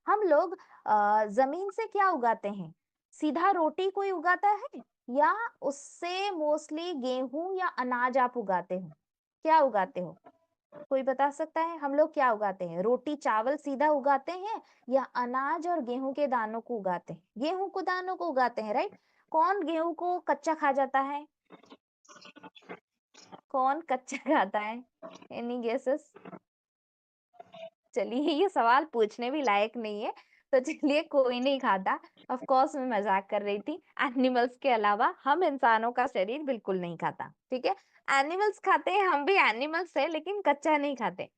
हम लोग जमीन से क्या उगाते हैं? सीधा रोटी कोई उगाता है या उससे मोस्टली गेहूं या अनाज आप उगाते हो? क्या उगाते हो? कोई बता सकता है? हम लोग क्या उगाते हैं? रोटी चावल सीधा उगाते हैं या अनाज और गेहूं के दानों को उगाते हैं? गेहूं को दानों को उगाते हैं, राइट? कौन गेहूं को कच्चा खा जाता है? कौन कच्चा खाता है? Any guesses? चलिए, ये सवाल पूछने भी लायक नहीं है, तो चलिए कोई नहीं खाता। ऑफ कोर्स मैं मजाक कर रही थी। एनिमल्स के अलावा हम इंसानों का शरीर बिल्कुल नहीं खाता, ठीक है? एनिमल्स खाते हैं, हम भी एनिमल्स हैं, लेकिन कच्चा नहीं खाते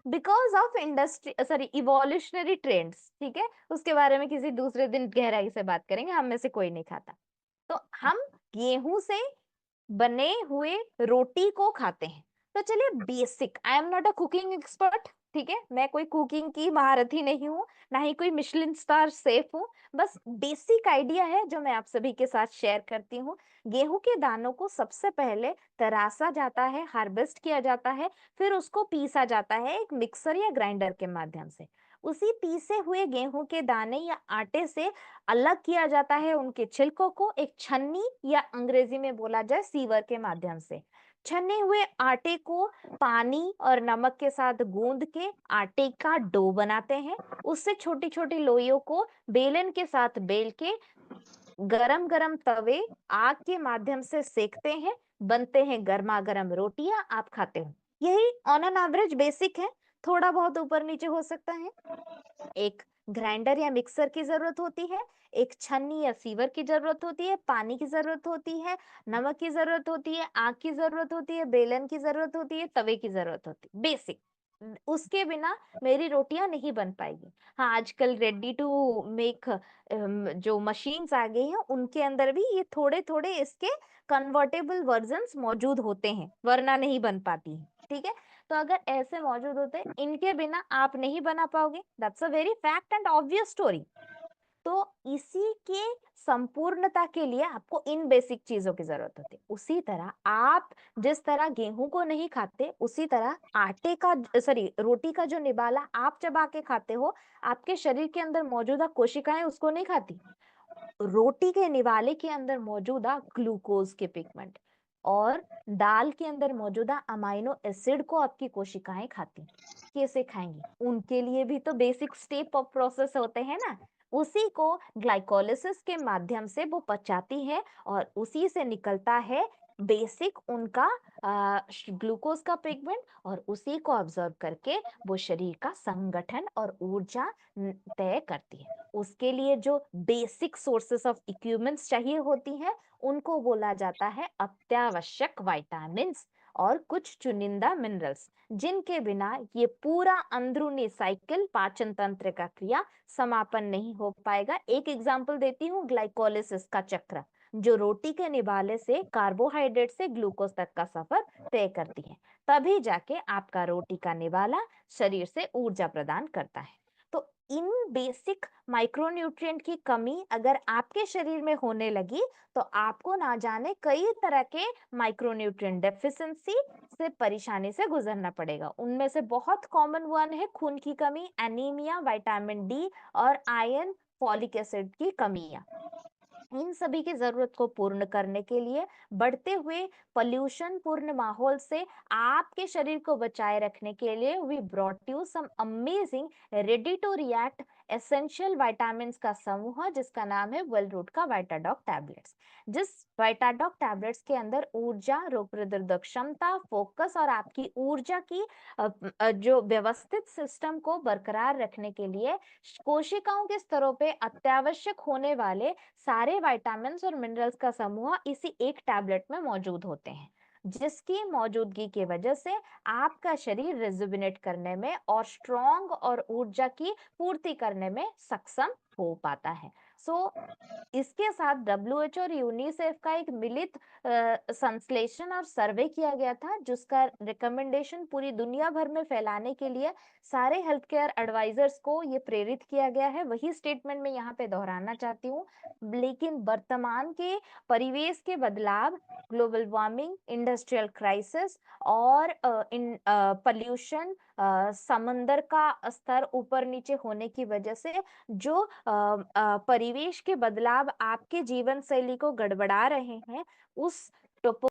because of industry, sorry, evolutionary trends, ठीक है? उसके बारे में किसी दूसरे दिन गहराई से बात करेंगे। हम में से कोई नहीं खाता। तो हम गेहूं से बने हुए रोटी को खाते हैं। तो चलिए, basic, I am not a cooking expert, ठीक है? मैं कोई कुकिंग की महारथी नहीं हूँ, ना ही कोई मिशलिन स्टार शेफ हूँ। बस बेसिक आइडिया है जो मैं आप सभी के साथ शेयर करती हूँ। गेहूं के दानों को सबसे पहले तरासा जाता है, हार्वेस्ट किया जाता है, फिर उसको पीसा जाता है एक मिक्सर या ग्राइंडर के माध्यम से। उसी पीसे हुए गेहूं के दाने या आटे से अलग किया जाता है उनके छिलकों को एक छन्नी या अंग्रेजी में बोला जाए सीवर के माध्यम से। छने हुए आटे को पानी और नमक के साथ गूंद के आटे का डो बनाते हैं। उससे छोटी छोटी लोइयों को बेलन के साथ बेल के गरम गरम तवे आग के माध्यम से सेकते हैं। बनते हैं गर्मा गर्म रोटियां, आप खाते हो। यही ऑन एन एवरेज बेसिक है। थोड़ा बहुत ऊपर नीचे हो सकता है। एक ग्राइंडर या मिक्सर की जरूरत होती है, एक छन्नी या सीवर की जरूरत होती है, पानी की जरूरत होती है, नमक की जरूरत होती है, आग की जरूरत होती है, बेलन की जरूरत होती है, तवे की जरूरत होती है। बेसिक। उसके बिना मेरी रोटियां नहीं बन पाएगी। हाँ, आजकल रेडी टू मेक जो मशीन्स आ गई हैं, उनके अंदर भी ये थोड़े थोड़े इसके कन्वर्टेबल वर्जन्स मौजूद होते हैं, वरना नहीं बन पाती है, ठीक है? तो अगर ऐसे मौजूद होते, इनके बिना आप नहीं बना पाओगे। That's a very fact and obvious story. तो इसी के संपूर्णता के लिए आपको इन बेसिक चीजों की जरूरत होती है। उसी तरह आप जिस तरह गेहूं को नहीं खाते, उसी तरह आटे का, सॉरी, रोटी का जो निवाला आप चबा के खाते हो, आपके शरीर के अंदर मौजूदा कोशिकाएं उसको नहीं खाती। रोटी के निवाले के अंदर मौजूदा ग्लूकोज के पिगमेंट और दाल के अंदर मौजूदा अमाइनो एसिड को आपकी कोशिकाएं खाती हैं। कैसे खाएंगी? उनके लिए भी तो बेसिक स्टेप ऑफ प्रोसेस होते हैं ना। उसी को ग्लाइकोलिसिस के माध्यम से वो पचाती है और उसी से निकलता है बेसिक उनका ग्लूकोज का पिगमेंट, और उसी को ऑब्जर्व करके वो शरीर का संगठन और ऊर्जा तय करती है। उसके लिए जो बेसिक सोर्सेस ऑफ इक्विपमेंट्स चाहिए होती हैं, उनको बोला जाता है अत्यावश्यक विटामिन्स और कुछ चुनिंदा मिनरल्स, जिनके बिना ये पूरा अंदरूनी साइकिल, पाचन तंत्र का क्रिया समापन नहीं हो पाएगा। एक एग्जांपल देती हूँ, ग्लाइकोलिसिस का चक्र, जो रोटी के निवाले से कार्बोहाइड्रेट से ग्लूकोज तक का सफर तय करती है। तभी जाके आपका रोटी का निवाला शरीर से ऊर्जा प्रदान करता है। तो इन बेसिक माइक्रोन्यूट्रिएंट की कमी अगर आपके शरीर में होने लगी, तो आपको ना जाने कई तरह के माइक्रोन्यूट्रिएंट डेफिशिएंसी से परेशानी से गुजरना पड़ेगा। उनमें से बहुत कॉमन वन है खून की कमी, एनीमिया, विटामिन डी और आयरन, फॉलिक एसिड की कमियां। इन सभी की जरूरत को पूर्ण करने के लिए बढ़ते हुए पॉल्यूशन पूर्ण माहौल से आपके शरीर को बचाए रखने के लिए we brought you some amazing ready to react essential vitamins का समूह, जिसका नाम है वेल रूट का वाइटाडॉक टैबलेट्स। जिस वाइटाडॉक टैबलेट्स के अंदर ऊर्जा, रोग प्रतिरोधक क्षमता, फोकस और आपकी ऊर्जा की जो व्यवस्थित सिस्टम को बरकरार रखने के लिए कोशिकाओं के स्तरों पे अत्यावश्यक होने वाले सारे विटामिन्स और मिनरल्स का समूह इसी एक टैबलेट में मौजूद होते हैं, जिसकी मौजूदगी की वजह से आपका शरीर रिजुविनेट करने में और स्ट्रॉन्ग और ऊर्जा की पूर्ति करने में सक्षम हो पाता है। सो इसके साथ डब्ल्यूएचओ और यूनिसेफ का एक मिलित संश्लेषण और सर्वे किया गया था, जिसका रिकमेंडेशन पूरी दुनिया भर में फैलाने के लिए सारे हेल्थ केयर एडवाइजर्स को ये प्रेरित किया गया है। वही स्टेटमेंट मैं यहाँ पे दोहराना चाहती हूँ। लेकिन वर्तमान के परिवेश के बदलाव, ग्लोबल वार्मिंग, इंडस्ट्रियल क्राइसिस और इन पोल्यूशन, समंदर का स्तर ऊपर-नीचे होने की वजह से जो परिवेश के बदलाव आपके जीवन शैली को गड़बड़ा रहे हैं, उस टोपो